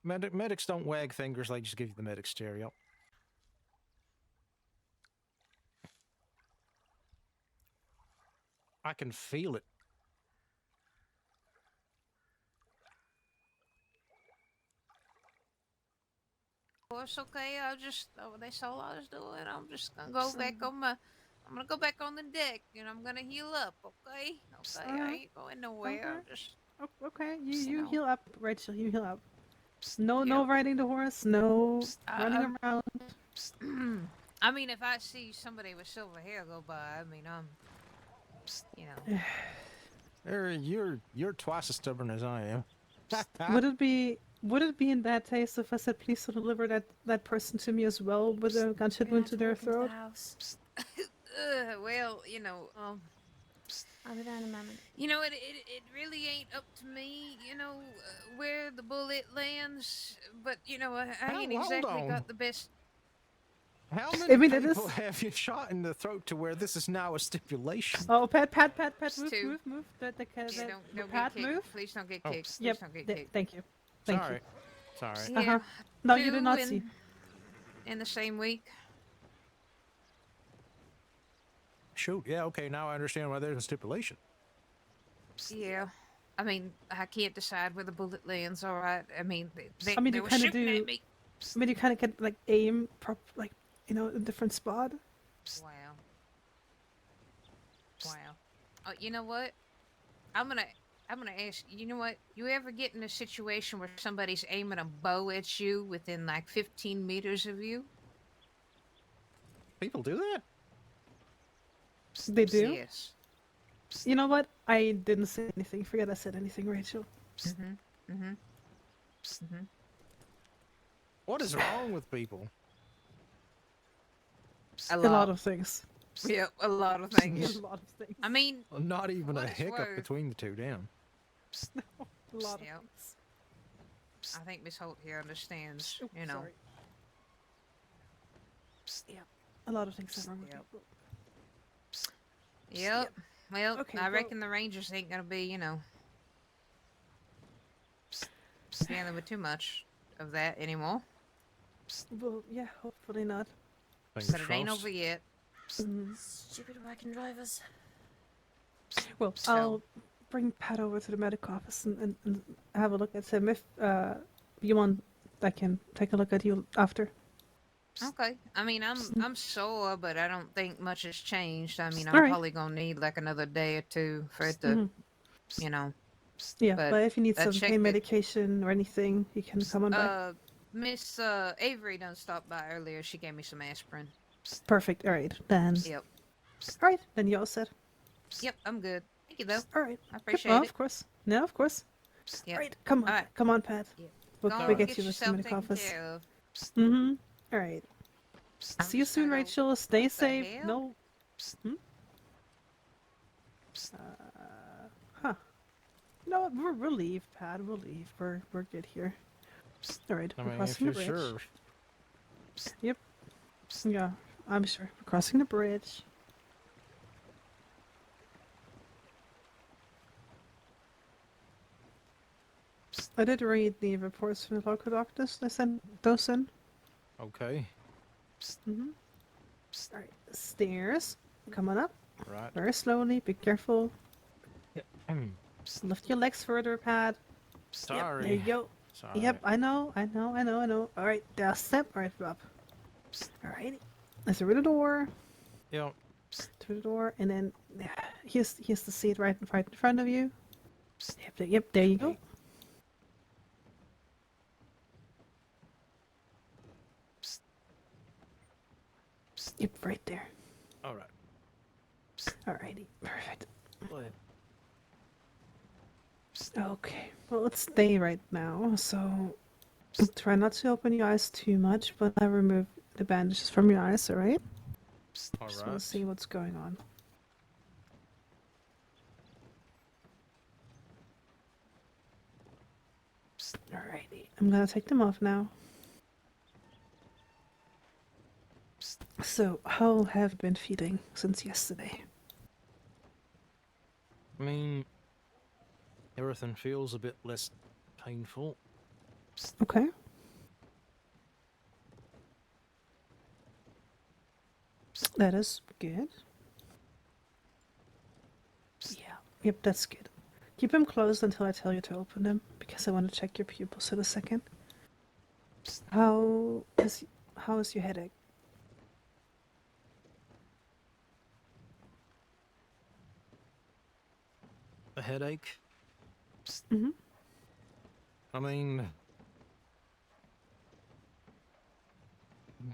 Medics don't wag fingers, they just give you the medic stereo. I can feel it. Oh, it's okay. That's all I was doing. I'm just gonna go back on I'm gonna go back on the deck and I'm gonna heal up, okay? Okay, I ain't going nowhere. I'm just. Okay, you heal up, Rachel. You heal up. No, Yeah. no riding the horse. No running around. I mean, if I see somebody with silver hair go by, I mean, you know. You're twice as stubborn as I am. Would it be in bad taste if I said please deliver that person to me as well with a gunshot wound to their throat? Well, you know, I'll be there in a moment. You know, it really ain't up to me, you know, where the bullet lands. But, you know, I ain't exactly got the best. How many people have you shot in the throat to where this is now a stipulation? Oh, Pat, move. Pat, move. Please don't get kicked. Please don't get kicked. Thank you. Sorry. Yeah. No, you did not see. In the same week. Shoot, yeah, okay, now I understand why there's a stipulation. Yeah. I mean, I can't decide where the bullet lands, all right? I mean, they you were kind of shooting at me. I mean, you kind of get, like, aim, a different spot. Wow. Oh, you know what? I'm gonna ask, you know what? You ever get in a situation where somebody's aiming a bow at you within, like, 15 meters of you? People do that? They do? Yes. You know what? I didn't say anything. Forget I said anything, Rachel. What is wrong with people? A lot of things. Yeah, a lot of things. A lot of things. I mean... Well, not even a hiccup between the two, damn. No, a lot of things. I think Miss Holt here understands, you know. Sorry. Yeah, a lot of things are wrong with people. Yep. Well, Okay, I reckon the Rangers ain't gonna be, you know, dealing with too much of that anymore. Well, yeah, hopefully not. But it ain't over yet. Stupid wagon drivers. Well, I'll bring Pat over to the medic office and have a look at him. If you want, I can take a look at you after. Okay. I mean, I'm sore, but I don't think much has changed. I mean, I'm probably gonna need like another day or two for it to, you know. Yeah, but if you need some pain medication or anything, you can come on by. Miss Avery done stopped by earlier. She gave me some aspirin. Perfect. All right, then. Yep. All right, then you all set? Yep, I'm good. Thank you, though. All right. I appreciate it. Of course. No, of course. Yep. All right, come on. Come on, Pat. Yep. We'll get you to the medic office. All right. See you soon, Rachel. Stay safe. No. No, we'll leave, Pat. We'll leave. We're good here. All right, we're crossing the bridge. Sure. Yep. Yeah, I'm sure. We're crossing the bridge. I did read the reports from the local doctors. I sent those in. Okay. Alright, stairs. Come on up. Right. Very slowly. Be careful. Yep. Lift your legs further, Pat. Sorry. Yep, there you go. Sorry. Yep, I know. Alright, now step right up. Alright. Let's through the door. Yep. Through the door, and then here's the seat right in front of you. Yep, there you go. Yep, right there. Alright. Alrighty, perfect. Go ahead. Okay, well, let's stay right now, so try not to open your eyes too much, but I remove the bandages from your eyes, alright? Just want to see what's going on. Alrighty, I'm gonna take them off now. So, how have you been feeling since yesterday? I mean, everything feels a bit less painful. Okay. That is good. Yeah. Yep, that's good. Keep them closed until I tell you to open them, because I want to check your pupils in a second. How is your headache? A headache? Mm-hmm. I mean,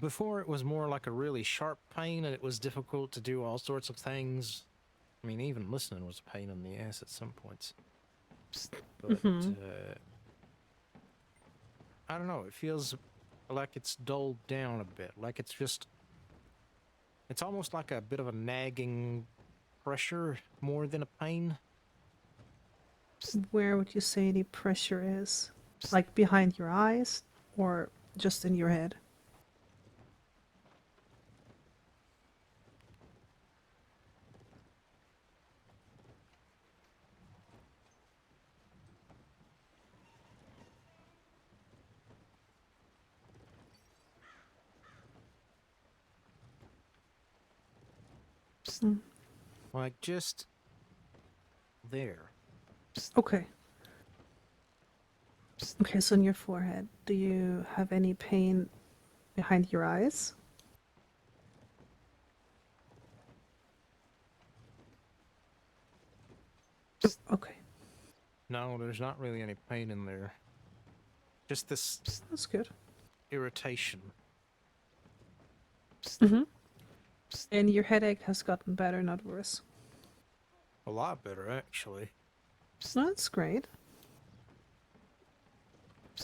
before it was more like a really sharp pain and it was difficult to do all sorts of things. I mean, even listening was a pain in the ass at some points. But, Mm-hmm. I don't know, it feels like it's dulled down a bit. Like it's almost like a bit of a nagging pressure more than a pain. Where would you say the pressure is? Like behind your eyes or just in your head? Mm. Like just there. Okay. Okay, so in your forehead, do you have any pain behind your eyes? Okay, No, there's not really any pain in there. Just this that's good. irritation. Mm-hmm. And your headache has gotten better, not worse. A lot better, actually. That's great.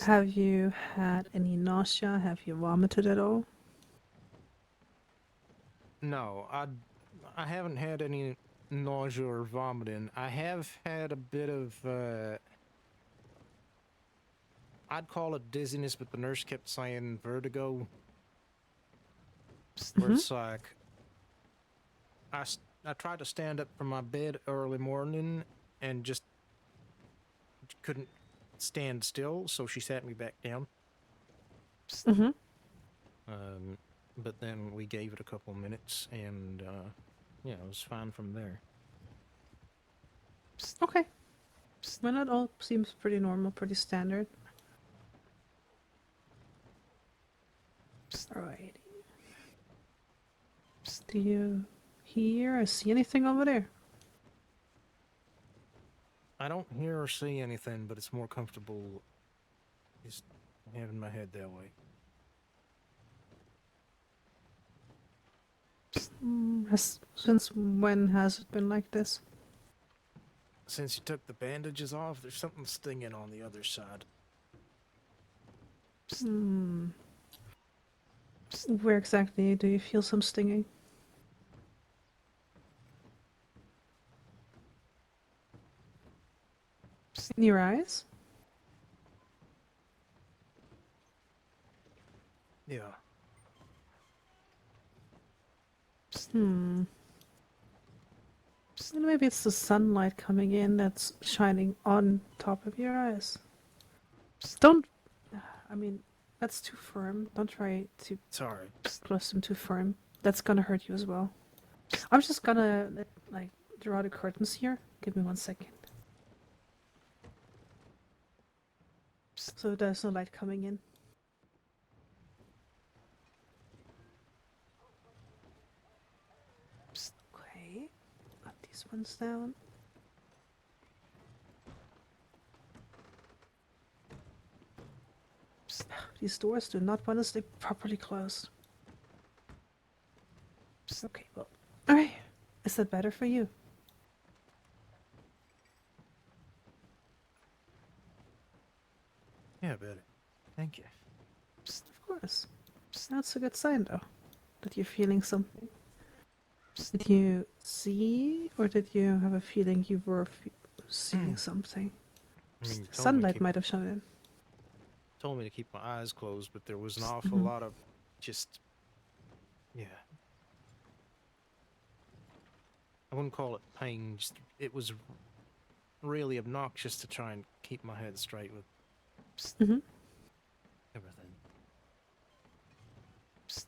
Have you had any nausea? Have you vomited at all? No, I haven't had any nausea or vomiting. I have had a bit of I'd call it dizziness, but the nurse kept saying vertigo. Where Mm-hmm. it's like I tried to stand up from my bed early morning and just couldn't stand still, so she sat me back down. Mm-hmm. Um, but then we gave it a couple minutes, and yeah, it was fine from there. Okay. Well, that all seems pretty normal, pretty standard. Alrighty. Do you hear or see anything over there? I don't hear or see anything, but it's more comfortable just having my head that way. Since when has it been like this? Since you took the bandages off, there's something stinging on the other side. Hmm. Where exactly do you feel some stinging? In your eyes? Yeah. Hmm. And maybe it's the sunlight coming in that's shining on top of your eyes. Don't. I mean, that's too firm. Don't try to Sorry. close them too firm. That's gonna hurt you as well. I'm just gonna like draw the curtains here. Give me 1 second. So there's no light coming in. Okay. Got these ones down. These doors do not want to stay properly closed. Okay, well. Alright. Is that better for you? Yeah, better. Thank you. Of course. That's a good sign, though, that you're feeling something. Did you see, or did you have a feeling you were seeing something? I mean, you Sunlight might have shown in. told me to keep my eyes closed, but there was an awful Mhm. lot of just, yeah. I wouldn't call it pain. Just it was really obnoxious to try and keep my head straight with. Mm-hmm.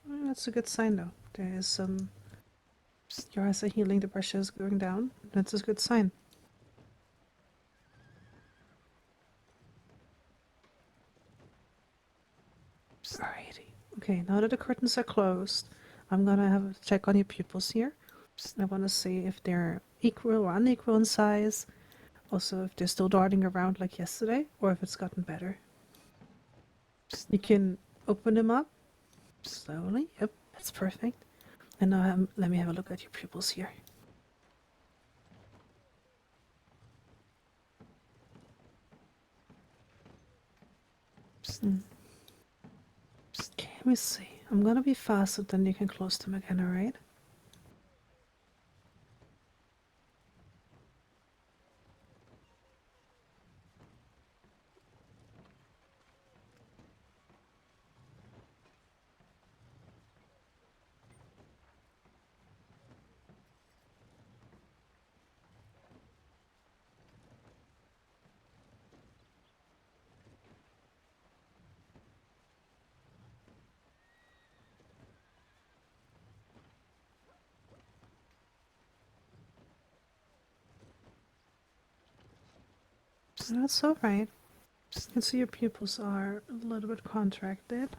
That's a good sign, though. There is some. Your eyes are healing, the pressure is going down. That's a good sign. Alrighty. Okay, now that the curtains are closed, I'm gonna have a check on your pupils here. I want to see if they're equal or unequal in size. Also, if they're still darting around like yesterday, or if it's gotten better. You can open them up slowly. Yep, that's perfect. And now let me have a look at your pupils here. Hmm. Okay, let me see. I'm gonna be faster, then you can close them again, alright? That's alright. You can see your pupils are a little bit contracted.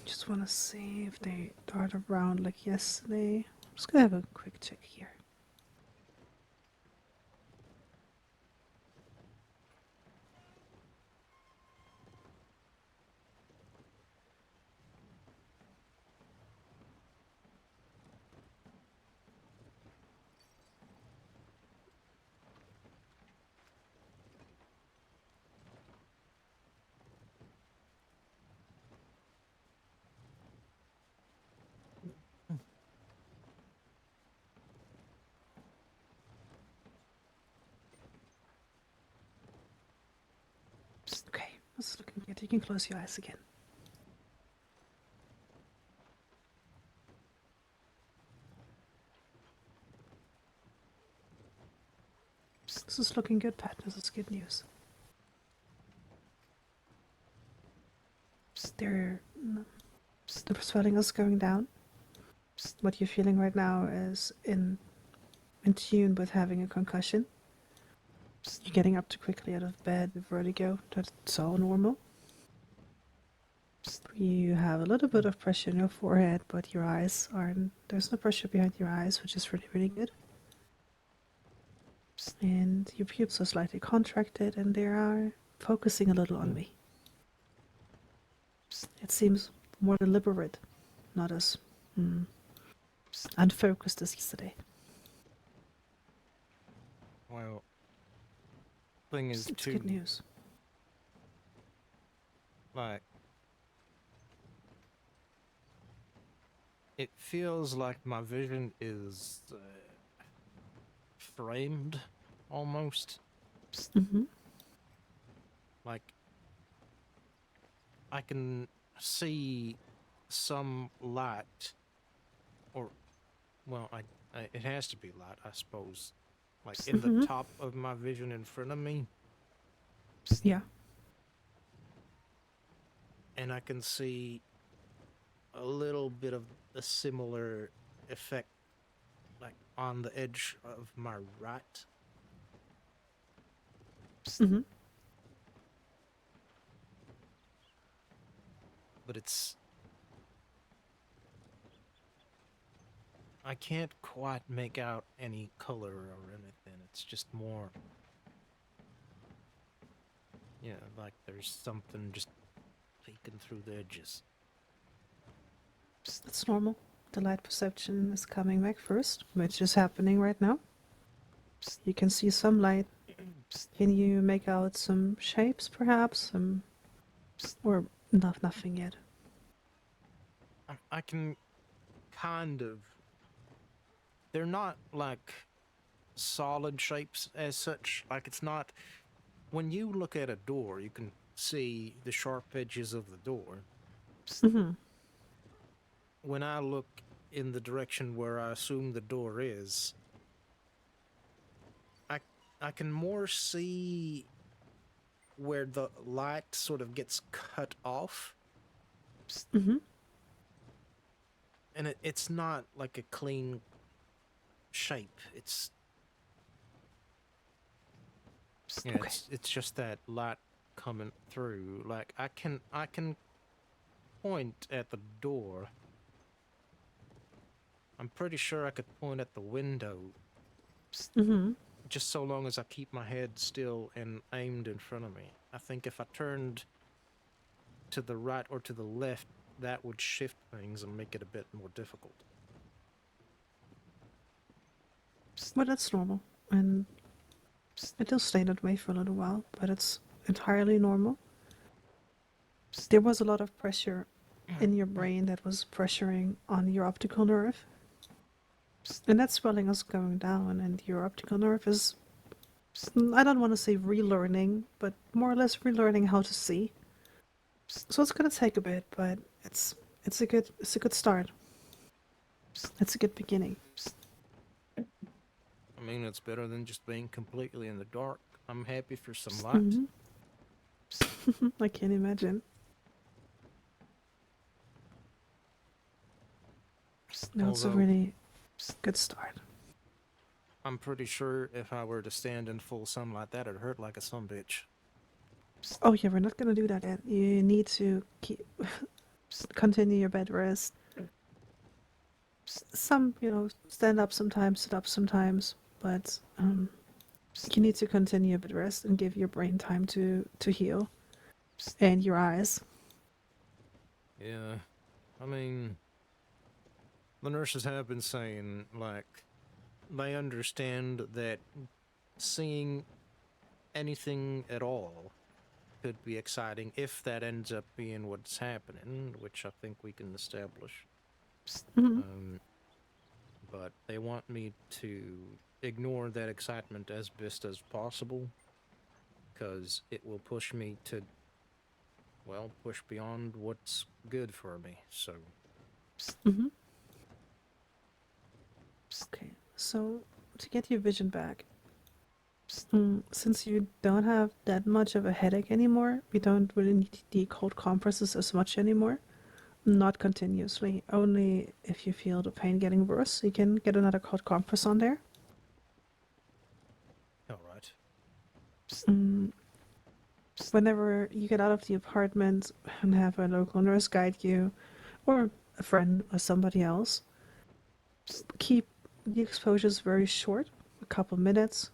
Just want to see if they dart around like yesterday. I'm just gonna have a quick check here. Okay, that's looking good. You can close your eyes again. This is looking good, Pat. This is good news. There, the swelling is going down. What you're feeling right now is in tune with having a concussion. You're getting up too quickly out of bed with vertigo. That's all normal. You have a little bit of pressure in your forehead, but your eyes aren't. There's no pressure behind your eyes, which is really, really good. And your pupils are slightly contracted, and they are focusing a little on me. It seems more deliberate, not as unfocused as yesterday. Well, thing is, It's too, good news. like, it feels like my vision is framed almost. Mm-hmm. Like, I can see some light, or, well, it has to be light, I suppose. Like, in the top of my vision in front of me. Yeah. And I can see a little bit of a similar effect, like, on the edge of my right. Mm-hmm. But it's... I can't quite make out any color or anything. It's just more... Yeah, like there's something just peeking through the edges. It's normal. The light perception is coming back first, which is happening right now. You can see some light. Can you make out some shapes, perhaps? Or nothing yet? I can kind of... They're not like solid shapes as such. Like, it's not... When you look at a door, you can see the sharp edges of the door. Mm-hmm. When I look in the direction where I assume the door is, I can more see where the light sort of gets cut off. Mm-hmm. And it's not like a clean shape. It's yeah, Okay. it's just that light coming through. Like I can point at the door. I'm pretty sure I could point at the window, Mm-hmm. just so long as I keep my head still and aimed in front of me. I think if I turned to the right or to the left, that would shift things and make it a bit more difficult. Well, that's normal, and it'll stay that way for a little while, but it's entirely normal. There was a lot of pressure in your brain that was pressuring on your optical nerve, and that swelling is going down, and your optical nerve is, I don't want to say relearning, but more or less relearning how to see. So it's gonna take a bit, but it's a good start. It's a good beginning. I mean, it's better than just being completely in the dark. I'm happy for some light. Mm-hmm. I can't imagine. No, it's a Although, really good start. I'm pretty sure if I were to stand in full sunlight, that'd hurt like a sumbitch. Oh yeah, we're not gonna do that yet. You need to continue your bed rest. Some, stand up sometimes, sit up sometimes, but you need to continue your bed rest and give your brain time to heal, and your eyes. Yeah, I mean, the nurses have been saying, like, they understand that seeing anything at all could be exciting if that ends up being what's happening, which I think we can establish. Mm-hmm. But they want me to ignore that excitement as best as possible, because it will push me to, well, push beyond what's good for me, so... Mm-hmm. Okay, so to get your vision back, since you don't have that much of a headache anymore, we don't really need the cold compresses as much anymore. Not continuously, only if you feel the pain getting worse, you can get another cold compress on there. Alright. Whenever you get out of the apartment and have a local nurse guide you, or a friend or somebody else, keep the exposures very short, a couple minutes.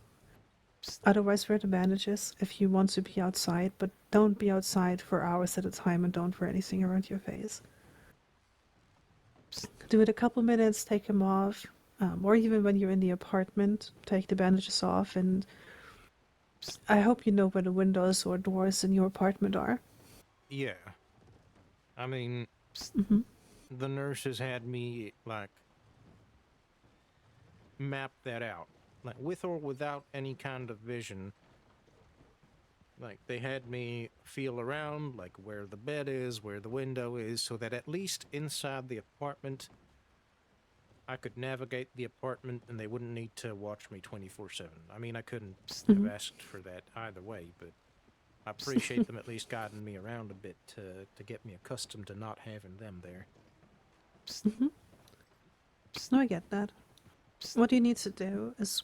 Otherwise, wear the bandages if you want to be outside, but don't be outside for hours at a time and don't wear anything around your face. Do it a couple minutes, take them off, or even when you're in the apartment, take the bandages off. And I hope you know where the windows or doors in your apartment are. Yeah. I mean, Mm-hmm. the nurses had me, like, map that out. Like, with or without any kind of vision. Like, they had me feel around, like, where the bed is, where the window is, so that at least inside the apartment, I could navigate the apartment and they wouldn't need to watch me 24/7. I mean, I couldn't have asked for that either way, but I appreciate them at least guiding me around a bit to get me accustomed to not having them there. Mm-hmm. No, I get that. What you need to do is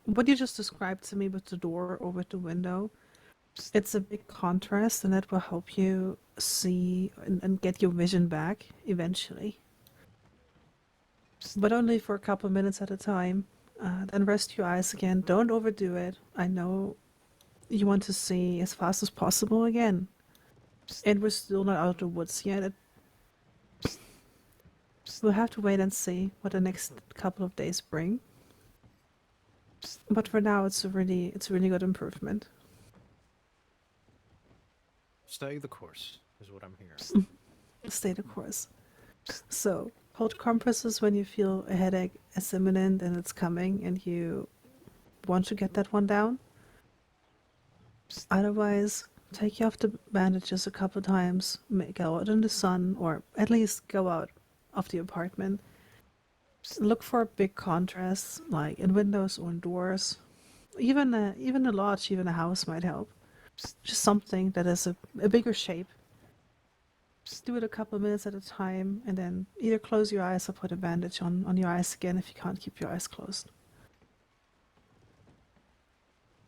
what you just described to me with the door or with the window. It's a big contrast, and that will help you see and get your vision back eventually. But only for a couple minutes at a time. Then rest your eyes again. Don't overdo it. I know you want to see as fast as possible again. And we're still not out of the woods yet. We'll have to wait and see what the next couple of days bring. But for now, it's a really good improvement. Stay the course, is what I'm hearing. Stay the course. So, hold compresses when you feel a headache is imminent and it's coming and you want to get that one down. Otherwise, take you off the bandages a couple of times, go out in the sun, or at least go out of the apartment. Look for big contrasts, like in windows or in doors. Even a lodge, even a house might help. Just something that is a bigger shape. Just do it a couple of minutes at a time, and then either close your eyes or put a bandage on your eyes again if you can't keep your eyes closed.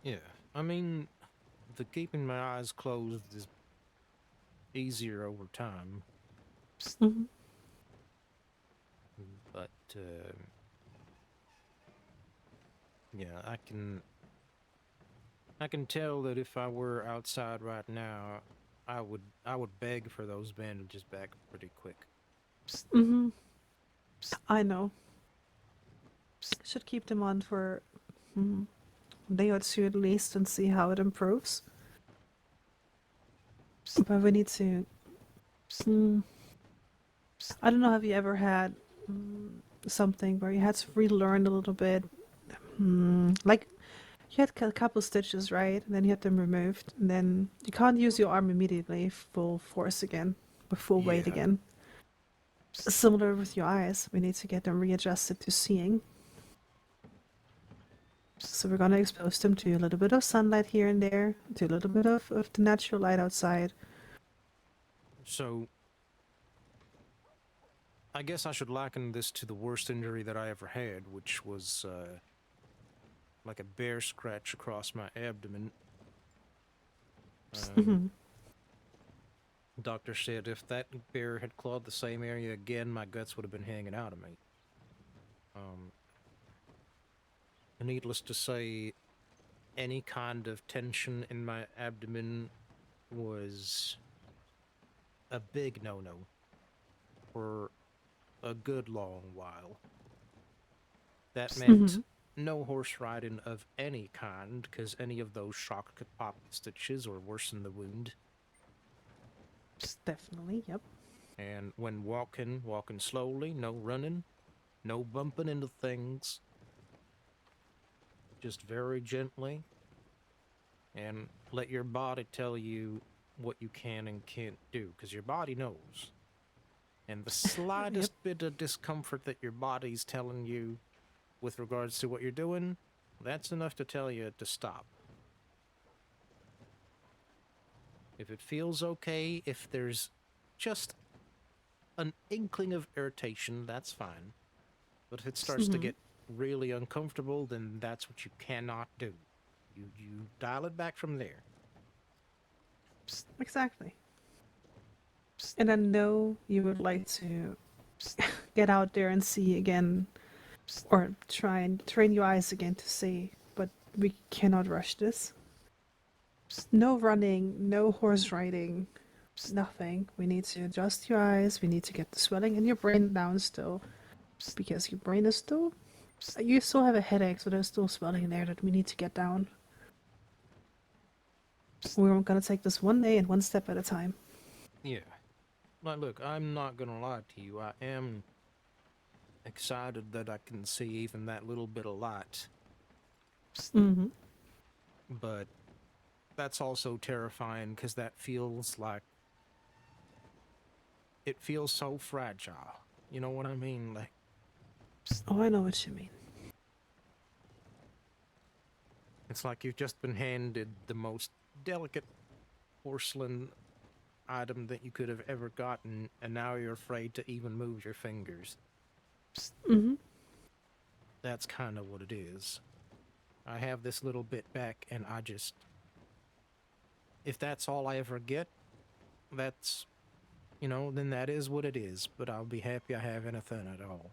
Yeah, I mean, the keeping my eyes closed is easier over time, Mm-hmm. but yeah, I can tell that if I were outside right now, I would beg for those bandages back pretty quick. Mm-hmm. I know. Should keep them on for a day or two at least and see how it improves. But we need to. Mm, I don't know. Have you ever had something where you had to relearn a little bit? Like you had a couple stitches, right? And then you had them removed, and then you can't use your arm immediately full force again, with full weight Yeah. again. Similar with your eyes, we need to get them readjusted to seeing. So we're gonna expose them to a little bit of sunlight here and there, to a little bit of the natural light outside. So, I guess I should liken this to the worst injury that I ever had, which was like a bear scratch across my abdomen. Doctor said if that bear had clawed the same area again, my guts would have been hanging out of me. Needless to say, any kind of tension in my abdomen was a big no-no for a good long while. That meant no horse riding of any kind, because any of those shock could pop the stitches or worsen the wound. Definitely, yep. And when walking slowly, no running, no bumping into things. Just very gently, and let your body tell you what you can and can't do, because your body knows. And the slightest bit of discomfort that your body's telling you with regards to what you're doing, that's enough to tell you to stop. If it feels okay, if there's just an inkling of irritation, that's fine. But if it starts to get really uncomfortable, then that's what you cannot do. You dial it back from there. Exactly. And I know you would like to get out there and see again, or try and train your eyes again to see, but we cannot rush this. No running, no horse riding, nothing. We need to adjust your eyes, we need to get the swelling in your brain down still, because your brain is still... You still have a headache, so there's still swelling in there that we need to get down. We're gonna take this one day and one step at a time. Yeah. Like, look, I'm not gonna lie to you. I am excited that I can see even that little bit of light. But that's also terrifying, because that feels like... It feels so fragile. You know what I mean? Like... Oh, I know what you mean. It's like you've just been handed the most delicate porcelain item that you could have ever gotten, and now you're afraid to even move your fingers. That's kind of what it is. I have this little bit back, and I just... If that's all I ever get, that's... You know, then that is what it is, but I'll be happy I have anything at all.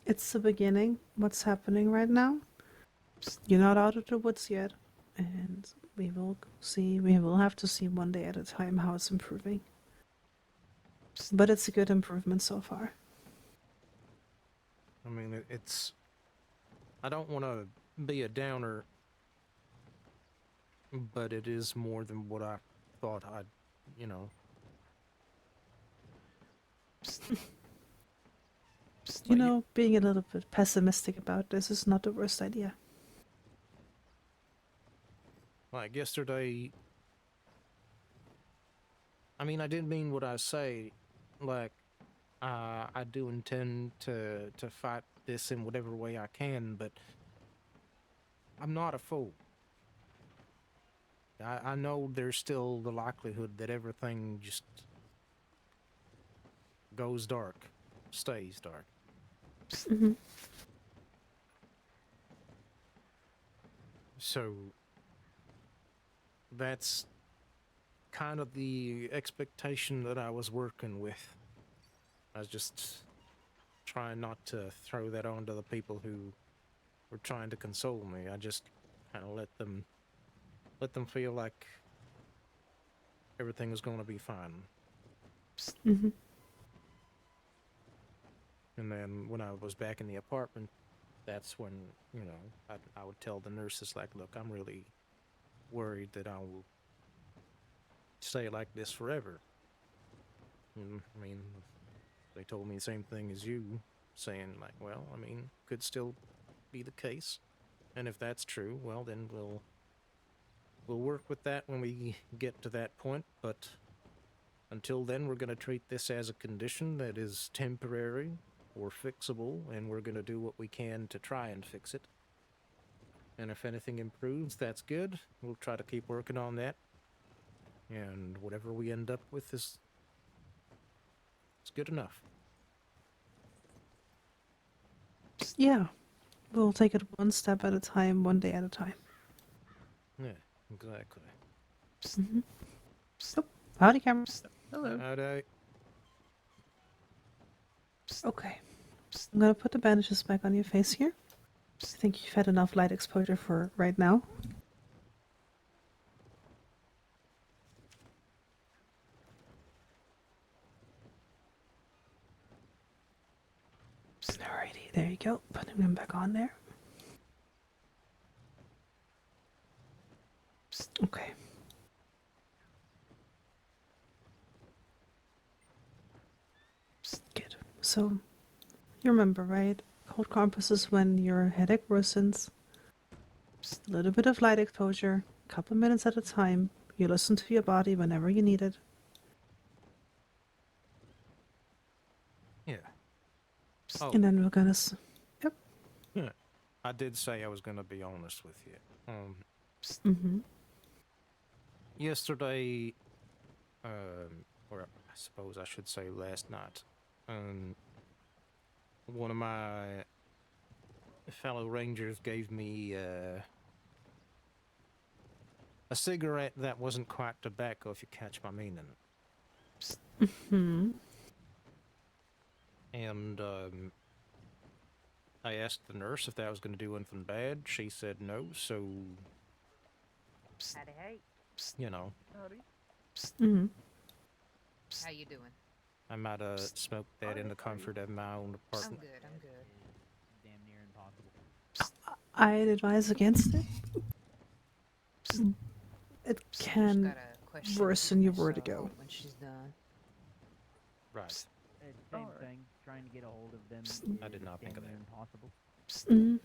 It's the beginning. What's happening right now? You're not out of the woods yet, and we will see. We will have to see one day at a time how it's improving. But it's a good improvement so far. I mean, it's... I don't want to be a downer, but it is more than what I thought I'd, you know... You know, being a little bit pessimistic about this is not the worst idea. Like yesterday, I mean, I did mean what I say. Like, I do intend to fight this in whatever way I can, but I'm not a fool. I know there's still the likelihood that everything just goes dark, stays dark. Hmm. So that's kind of the expectation that I was working with. I was just trying not to throw that on to the people who were trying to console me. I just kind of let them feel like everything was going to be fine. Hmm. And then when I was back in the apartment, that's when, you know, I would tell the nurses, like, look, I'm really worried that I will stay like this forever. And, I mean, they told me the same thing as you, saying, like, well, I mean, could still be the case. And if that's true, well, then we'll work with that when we get to that point. But until then, we're going to treat this as a condition that is temporary or fixable, and we're going to do what we can to try and fix it. And if anything improves, that's good. We'll try to keep working on that. And whatever we end up with is good enough. Yeah, we'll take it one step at a time, one day at a time. Yeah, exactly. Hmm. Oh, howdy, camera. Hello. Howdy. Okay, I'm gonna put the bandages back on your face here. I think you've had enough light exposure for right now. Alrighty, there you go. Putting them back on there. Okay. Good. So, you remember, right? Cold compresses when your headache worsens. A little bit of light exposure, a couple minutes at a time. You listen to your body whenever you need it. Yeah. Oh, And then we're gonna. Yep. yeah. I did say I was going to be honest with you. Mm-hmm. Yesterday, or I suppose I should say last night, one of my fellow rangers gave me a cigarette that wasn't quite tobacco, if you catch my meaning. Hmm. And I asked the nurse if that was going to do anything bad. She said no, so, Howdy, hey. you know, Mm-hmm. How you doing? I might have smoked that in the comfort of my own I'm apartment. good. I'm good. Damn near impossible. I'd advise against it. It Just can got a question worsen your for Miss, vertigo. Hope when she's done. Right. Same thing. Trying to get a hold of them I did is not think damn of near that. impossible. Mm.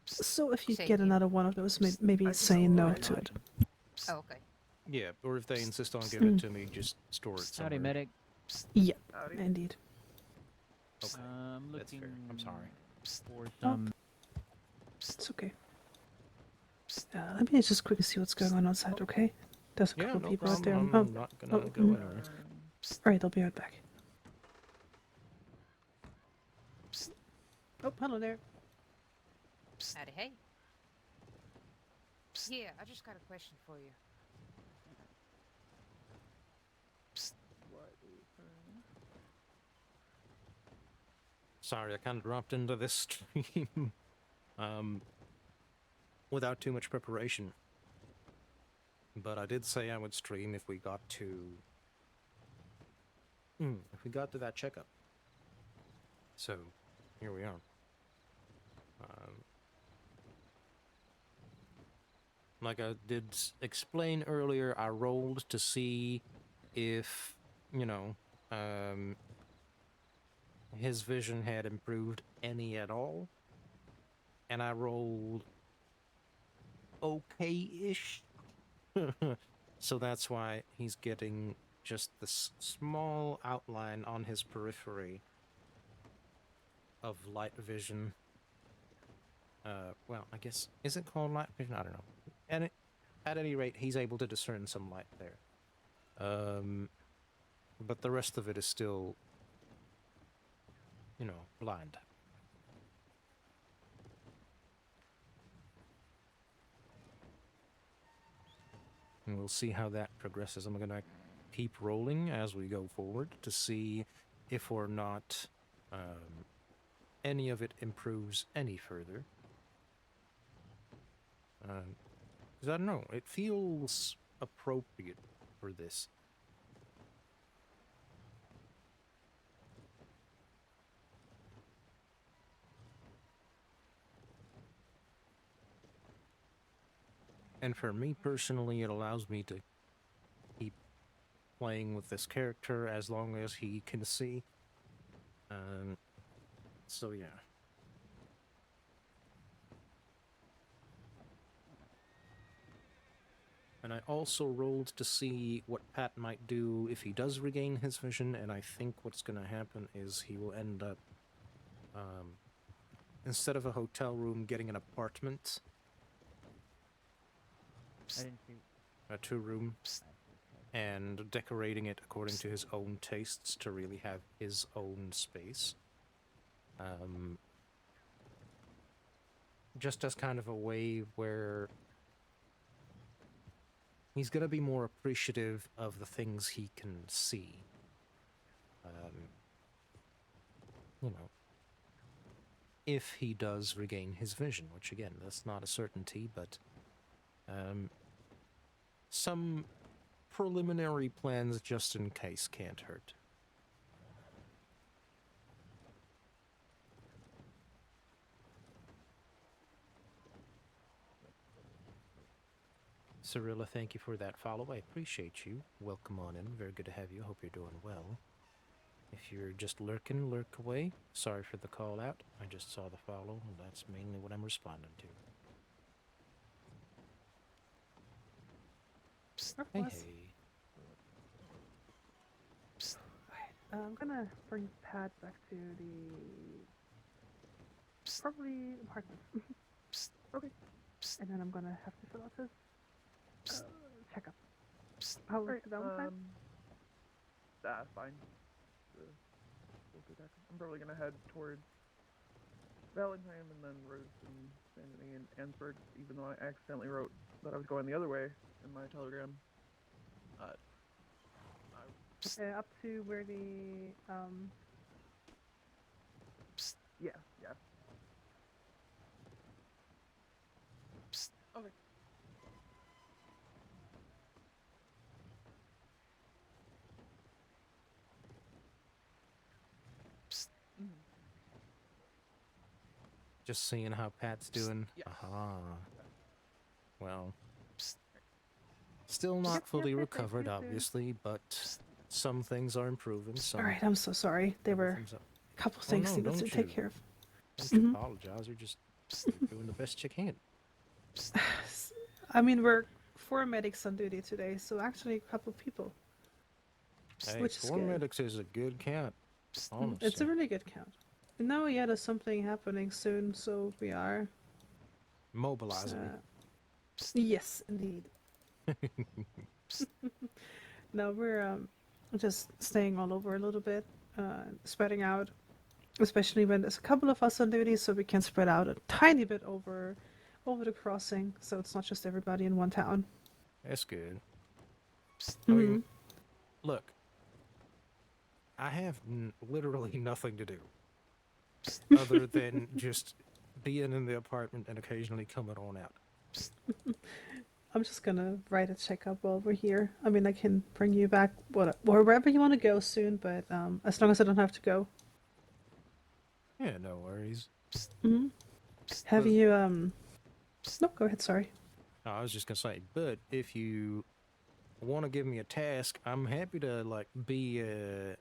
So if you Say get again. another one of those, maybe say no to it. Oh, okay. Yeah, or if they insist on giving it to me, just store it somewhere. Howdy, medic. Yep, indeed. Okay, I'm that's looking fair. I'm sorry. for some. It's okay. Let me just quickly see what's going on outside, okay? There's a Yeah, couple no people out problem. there. I'm not gonna go mhm. anywhere. Alright, I'll be right back. Oh, hello there. Howdy, hey. Yeah, I just got a question for you. Sorry, I kind of dropped into this stream without too much preparation. But I did say I would stream if we got to that checkup. So here we are. Like I did explain earlier, I rolled to see if, you know, his vision had improved any at all. And I rolled okay-ish. So that's why he's getting just this small outline on his periphery of light vision. Well, I guess, is it called light vision? I don't know. And at any rate, he's able to discern some light there. But the rest of it is still, blind. And we'll see how that progresses. I'm going to keep rolling as we go forward to see if or not any of it improves any further. Because I don't know, it feels appropriate for this. And for me personally, it allows me to keep playing with this character as long as he can see. So yeah. And I also rolled to see what Pat might do if he does regain his vision, and I think what's going to happen is he will end up, instead of a hotel room, getting an apartment. I didn't see. A 2-room, and decorating it according to his own tastes to really have his own space. Just as kind of a way where he's going to be more appreciative of the things he can see. If he does regain his vision, which again, that's not a certainty, but some preliminary plans just in case can't hurt. Cirilla, thank you for that follow. I appreciate you. Welcome on in. Very good to have you. Hope you're doing well. If you're just lurking, lurk away. Sorry for the call out. I just saw the follow, and that's mainly what I'm responding to. Hey, hey. I'm gonna bring Pat back to the probably apartment. Okay. And then I'm gonna have to fill out his checkup. How was the Valentine? Fine. We'll do that. I'm probably gonna head towards Valentine and then Rose and Sandy and Ansberg, even though I accidentally wrote that I was going the other way in my telegram. Up to where the Yeah. Okay. Just seeing how Pat's doing. Yes. Aha. Well, still not fully recovered, obviously, but some things are improving. Some Alright, I'm so sorry. There were things are- a couple things he needs to take care of. Don't apologize. You're just doing the best you can. I mean, we're 4 medics on duty today, so actually a couple people. Hey, Which is 4 good. medics is a good count. Honestly. It's a really good count. And now, yeah, there's something happening soon, so we are Mobilizing. yes, indeed. No, we're just staying all over a little bit, spreading out, especially when there's a couple of us on duty, so we can spread out a tiny bit over the crossing, so it's not just everybody in one town. That's good. I mean, look, I have literally nothing to do other than just being in the apartment and occasionally coming on out. I'm just gonna write a checkup while we're here. I mean, I can bring you back wherever you want to go soon, but as long as I don't have to go. Yeah, no worries. Have you No, go ahead. Sorry. No, I was just gonna say, but if you want to give me a task, I'm happy to like be a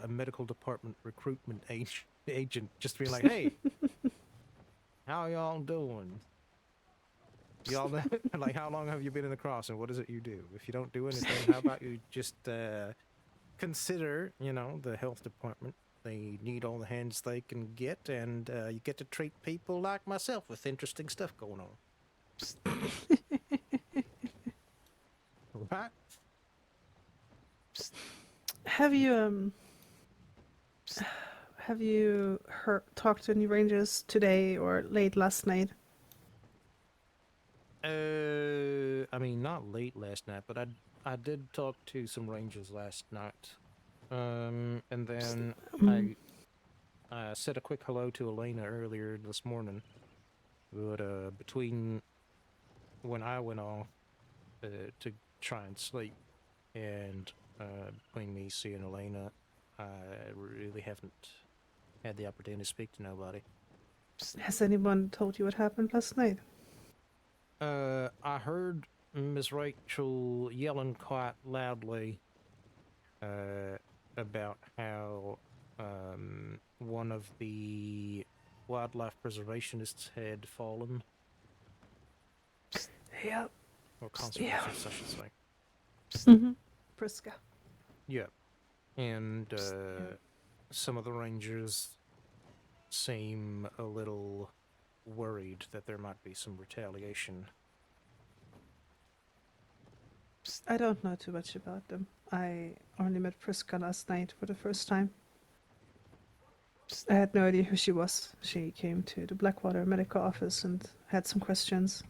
medical department recruitment agent. Just to be like, hey, how y'all doing? Y'all know, like, how long have you been in the crossing? What is it you do? If you don't do anything, how about you just consider, you know, the health department. They need all the hands they can get, and you get to treat people like myself with interesting stuff going on. Right? Have you talked to any rangers today or late last night? I mean, not late last night, but I did talk to some rangers last night. And then I said a quick hello to Elena earlier this morning. But between when I went off to try and sleep and between me seeing Elena, I really haven't had the opportunity to speak to nobody. Has anyone told you what happened last night? I heard Miss Rachel yelling quite loudly about how one of the wildlife preservationists had fallen. Yeah. Or conservationists, I should say. Mm-hmm. Priska. Yeah. And some of the rangers seem a little worried that there might be some retaliation. I don't know too much about them. I only met Priska last night for the first time. I had no idea who she was. She came to the Blackwater medical office and had some questions.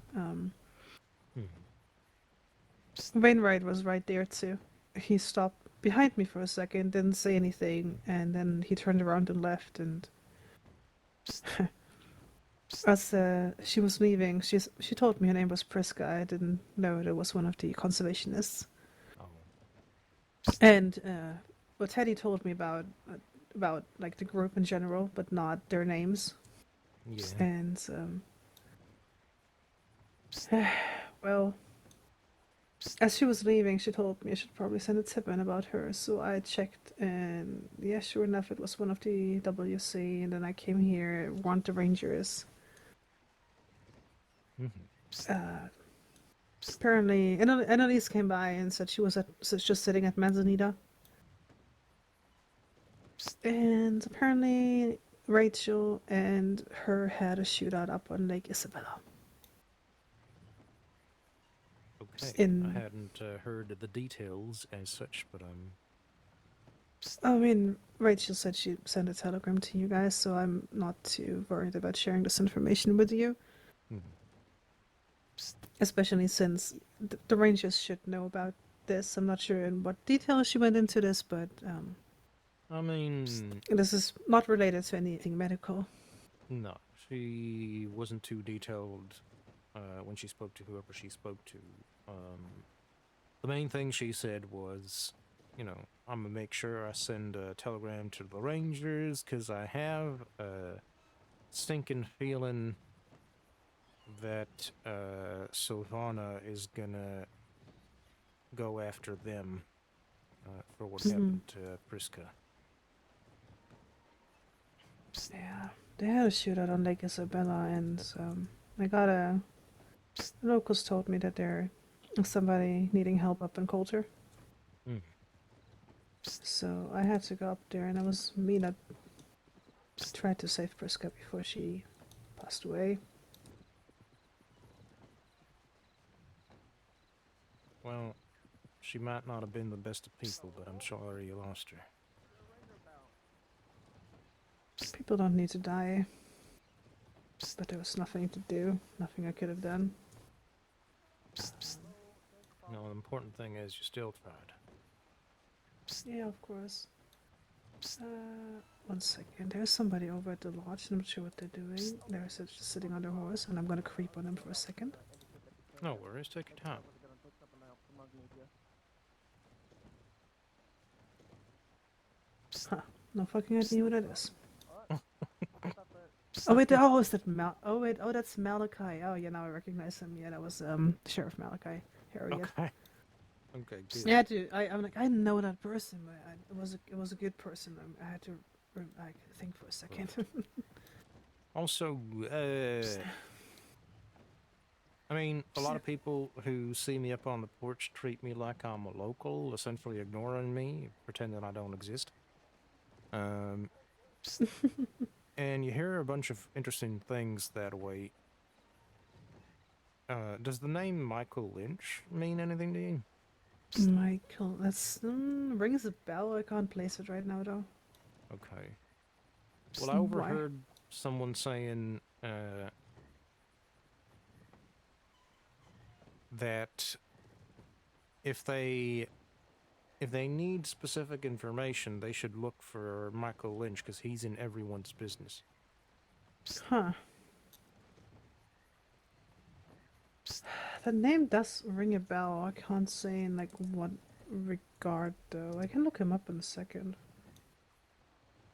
Wainwright was right there too. He stopped behind me for a second, didn't say anything, and then he turned around and left. And as she was leaving, she told me her name was Priska. I didn't know it was one of the conservationists. Oh. And what Teddy told me about like the group in general, but not their names. Yeah. And well, as she was leaving, she told me I should probably send a tip in about her. So I checked, and yeah, sure enough, it was one of the WC. And then I came here, warned the rangers. Apparently, Annalise came by and said she was just sitting at Manzanita. And apparently, Rachel and her had a shootout up on Lake Isabella. Okay. I hadn't heard the details as such, but I mean, Rachel said she sent a telegram to you guys, so I'm not too worried about sharing this information with you. Especially since the Rangers should know about this. I'm not sure in what detail she went into this, but I mean, this is not related to anything medical. no, she wasn't too detailed when she spoke to whoever she spoke to. The main thing she said was, you know, I'm gonna make sure I send a telegram to the Rangers because I have a stinking feeling that Sylvana is gonna go after them for what happened to Priska. Yeah, they had a shootout on Lake Isabella, and I got the locals told me that there's somebody needing help up in Coulter. So I had to go up there, and it was me that tried to save Priska before she passed away. Well, she might not have been the best of people, but I'm sorry you lost her. People don't need to die. But there was nothing to do, nothing I could have done. No, the important thing is you still tried. Yeah, of course. One second. There's somebody over at the lodge. I'm not sure what they're doing. They're just sitting on their horse, and I'm gonna creep on them for a second. No worries, take your time. Huh. No fucking idea what it is. Oh wait, is that oh that's Malachi. Oh yeah, now I recognize him. Yeah, that was Sheriff Malachi. Harriet. Okay. Okay, good. Yeah, I'm like I know that person, but it was a good person. I had to think for a second. Also, I mean, a lot of people who see me up on the porch treat me like I'm a local, essentially ignoring me, pretending I don't exist. And you hear a bunch of interesting things that way. Does the name Michael Lynch mean anything to you? Michael, that's rings a bell. I can't place it right now though. Okay. Well, I Why? overheard someone saying that if they need specific information, they should look for Michael Lynch because he's in everyone's business. Huh. The name does ring a bell. I can't say in like what regard though. I can look him up in a second.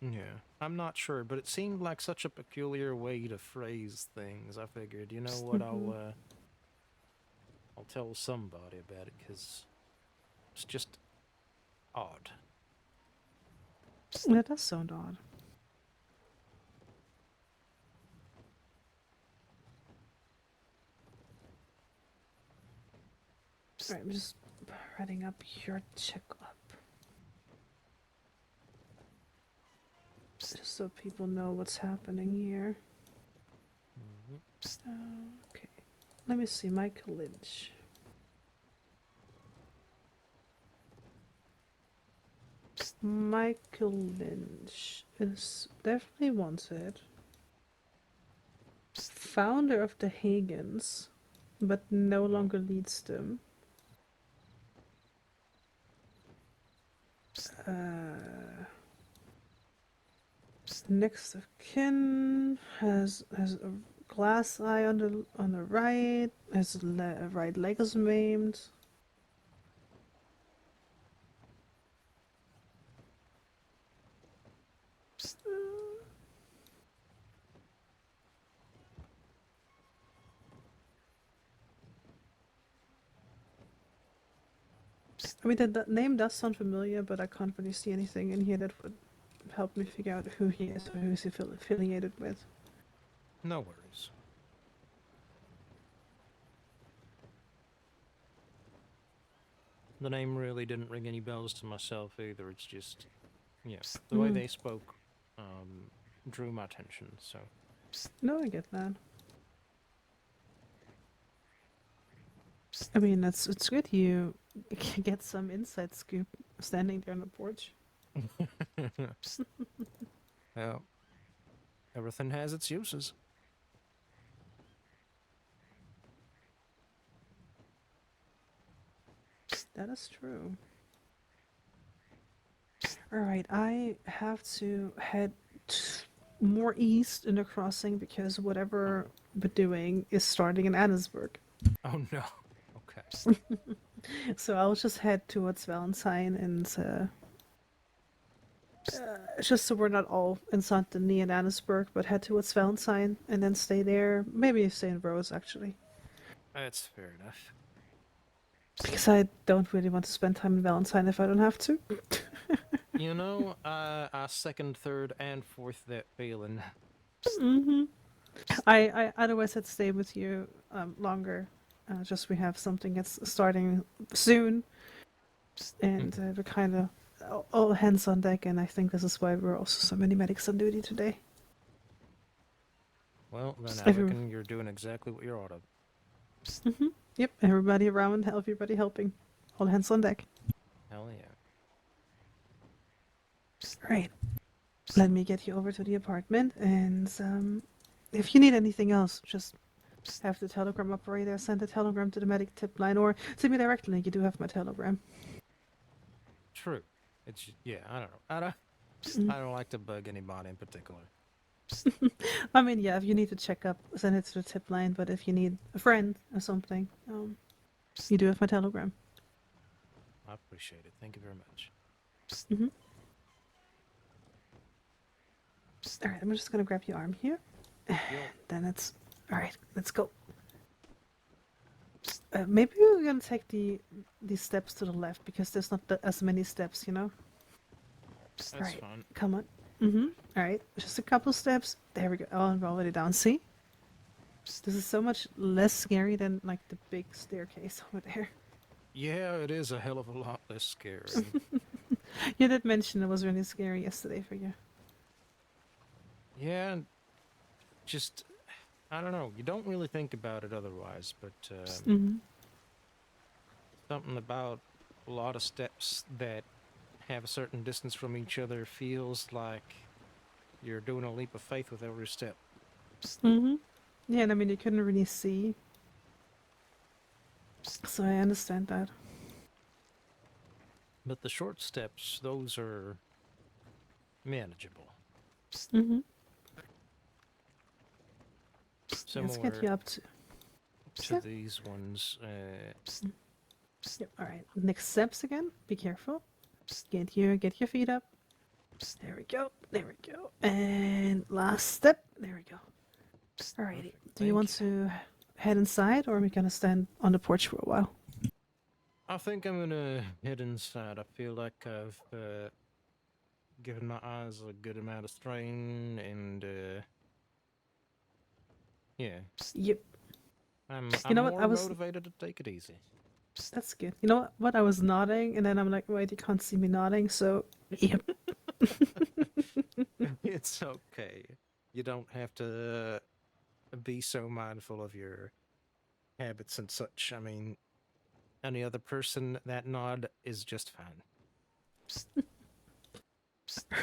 Yeah, I'm not sure, but it seemed like such a peculiar way to phrase things. I figured, you know what, I'll tell somebody about it because it's just odd. That does sound odd. Alright, I'm just writing up your checkup. Just so people know what's happening here. Okay. Let me see, Michael Lynch. Michael Lynch is definitely wanted. Founder of the Hagens, but no longer leads them. Next of kin has a glass eye on the right. His right leg is maimed. I mean, the name does sound familiar, but I can't really see anything in here that would help me figure out who he is or who he's affiliated with. No worries. The name really didn't ring any bells to myself either. It's just, yeah, the way they spoke drew my attention, so. No, I get that. I mean, it's good you get some inside scoop standing there on the porch. Well, everything has its uses. That is true. Alright, I have to head more east in the crossing because whatever we're doing is starting in Annesburg. Oh no. Okay. So I'll just head towards Valentine and just so we're not all in Saint Denis and Annesburg, but head towards Valentine and then stay there. Maybe stay in Rose actually. That's fair enough. Because I don't really want to spend time in Valentine if I don't have to. You know, I second, third, and fourth that feeling. Mm-hmm. I otherwise I'd stay with you longer. Just we have something that's starting soon, and we're kind of all hands on deck. And I think this is why we're also so many medics on duty today. Well, then I reckon you're doing exactly what you're ought to. Yep, everybody around, everybody helping, all hands on deck. Hell yeah. Right. Let me get you over to the apartment, and if you need anything else, just have the telegram operator send a telegram to the medic tip line, or send me directly. You do have my telegram. True. It's yeah. I don't know. I don't like to bug anybody in particular. I mean, yeah, if you need to check up, send it to the tip line. But if you need a friend or something, you do have my telegram. I appreciate it. Thank you very much. All right, I'm just gonna grab your arm here. Then it's all right. Let's go. Maybe we're gonna take these steps to the left because there's not as many steps, you know. That's right. fine. Come on. All right, just a couple steps. There we go. Oh, I'm already down. See? This is so much less scary than like the big staircase over there. Yeah, it is a hell of a lot less scary. You did mention it was really scary yesterday for you. Yeah, just I don't know. You don't really think about it otherwise, but Mm-hmm. something about a lot of steps that have a certain distance from each other feels like you're doing a leap of faith with every step. Mm-hmm. Yeah, and I mean you couldn't really see, so I understand that. But the short steps, those are manageable. Mm-hmm. Yeah, let's get Similar you up to. to Yep. these ones. Yep. All right. Next steps again. Be careful. Get your feet up. There we go. There we go. And last step. There we go. Alrighty. Do you want to head inside, or are we gonna stand on the porch for a while? I think I'm gonna head inside. I feel like I've given my eyes a good amount of strain, and yeah, Yep. I'm You know what? more I was. motivated to take it easy. That's good. You know what? I was nodding, and then I'm like, wait, you can't see me nodding, so yep. It's okay. You don't have to be so mindful of your habits and such. I mean, any other person, that nod is just fine.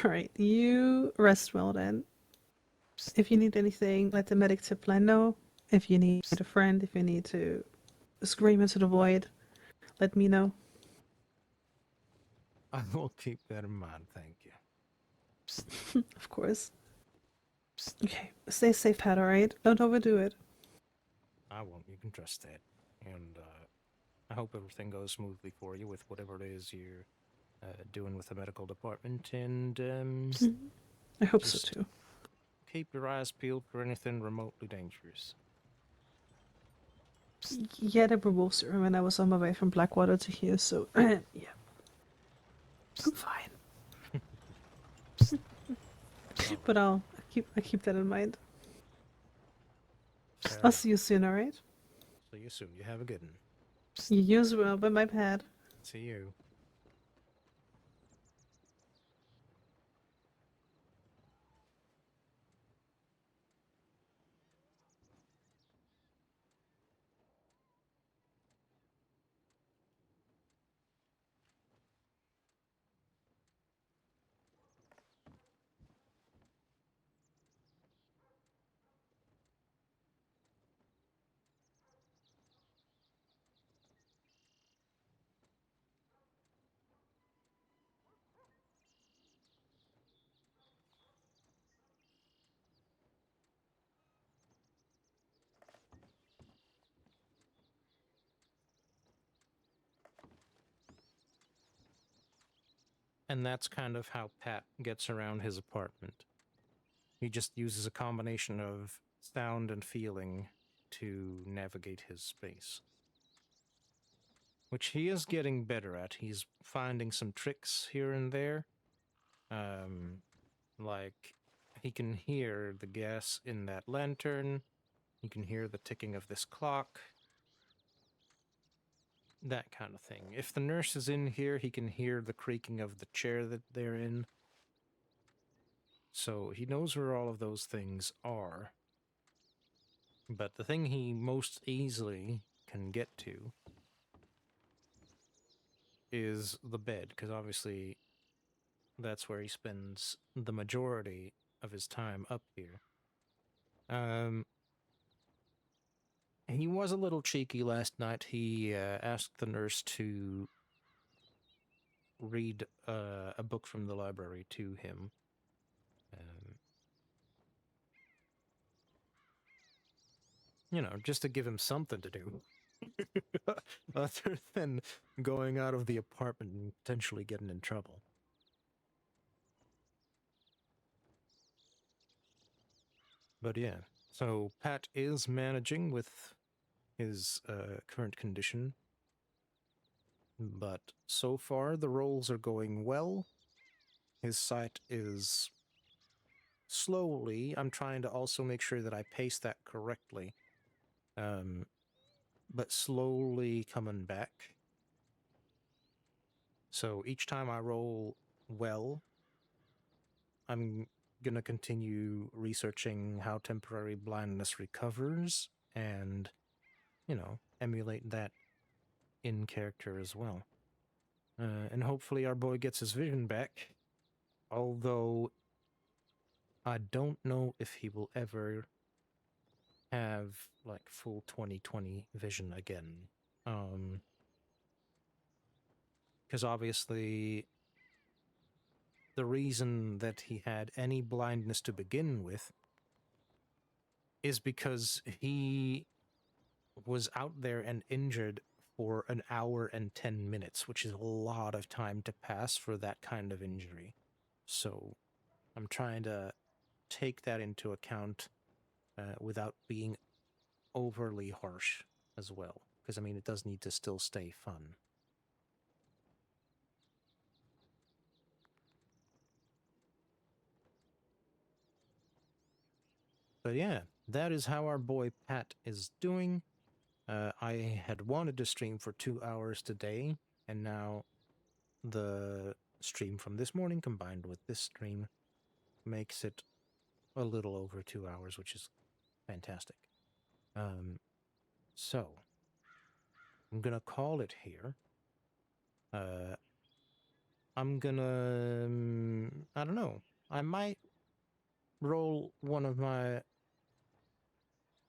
All right. You rest well then. If you need anything, let the medic tip line know. If you need a friend, if you need to scream into the void, let me know. I will keep that in mind, thank you. Of course. Okay. Stay safe, Pat, alright? Don't overdo it. I won't, you can trust that. And I hope everything goes smoothly for you with whatever it is you're doing with the medical department. And I hope so just too. keep your eyes peeled for anything remotely dangerous. Yeah, there were wolves here when I was on my way from Blackwater to here, so yeah. I'm fine. But I keep that in mind. Fair I'll enough. see you soon, alright? See you soon. You have a good one. You as well, by my pad. See you. And that's kind of how Pat gets around his apartment. He just uses a combination of sound and feeling to navigate his space, which he is getting better at. He's finding some tricks here and there. Like he can hear the gas in that lantern. He can hear the ticking of this clock. That kind of thing. If the nurse is in here, he can hear the creaking of the chair that they're in. So he knows where all of those things are. But the thing he most easily can get to is the bed, because obviously that's where he spends the majority of his time up here. He was a little cheeky last night. He asked the nurse to read a book from the library to him. You know, just to give him something to do. Other than going out of the apartment and potentially getting in trouble. But yeah, so Pat is managing with his current condition. But so far, the rolls are going well. His sight is slowly. I'm trying to also make sure that I pace that correctly. but slowly coming back. So each time I roll well, I'm gonna continue researching how temporary blindness recovers and, you know, emulate that in character as well. And hopefully our boy gets his vision back, although I don't know if he will ever have, like, full 20/20 vision again. Because obviously the reason that he had any blindness to begin with is because he was out there and injured for an hour and 10 minutes, which is a lot of time to pass for that kind of injury. So I'm trying to take that into account without being overly harsh as well. Because, I mean, it does need to still stay fun. But yeah, that is how our boy Pat is doing. I had wanted to stream for 2 hours today, and now the stream from this morning combined with this stream makes it a little over 2 hours, which is fantastic. So I'm gonna call it here. I'm gonna, I don't know. I might roll one of my,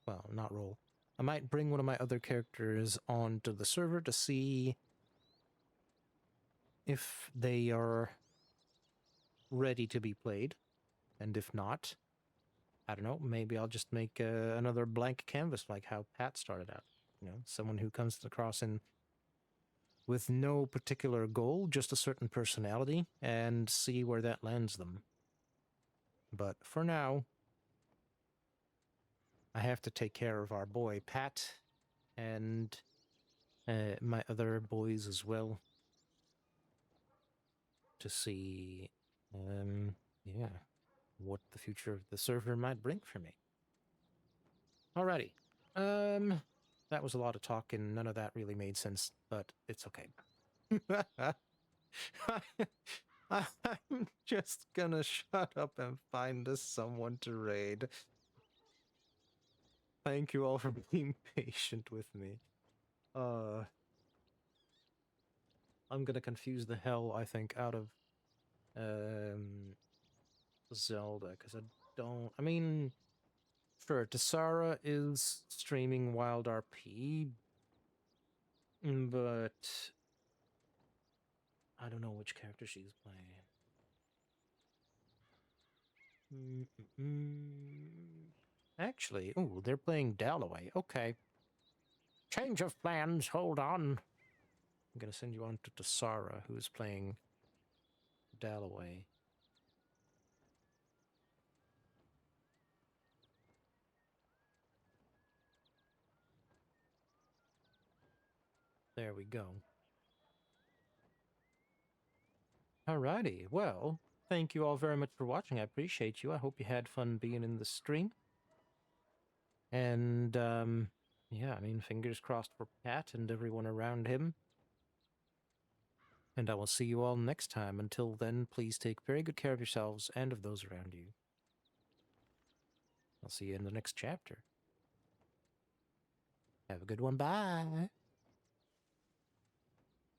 well, not roll. I might bring one of my other characters onto the server to see if they are ready to be played. And if not, I don't know, maybe I'll just make another blank canvas like how Pat started out. You know, someone who comes across in with no particular goal, just a certain personality, and see where that lands them. But for now, I have to take care of our boy Pat and my other boys as well to see, yeah, what the future of the server might bring for me. Alrighty. That was a lot of talk and none of that really made sense, but it's okay. I'm just gonna shut up and find us someone to raid. Thank you all for being patient with me. I'm gonna confuse the hell, I think, out of Zelda, because I mean, sure, Tasara is streaming WildRP, but I don't know which character she's playing. Actually, oh, they're playing Dalloway. Okay. Change of plans, hold on. I'm gonna send you on to Tasara, who's playing Dalloway. There we go. Alrighty, well, thank you all very much for watching. I appreciate you. I hope you had fun being in the stream. And, yeah, I mean, fingers crossed for Pat and everyone around him. And I will see you all next time. Until then, please take very good care of yourselves and of those around you. I'll see you in the next chapter. Have a good one. Bye.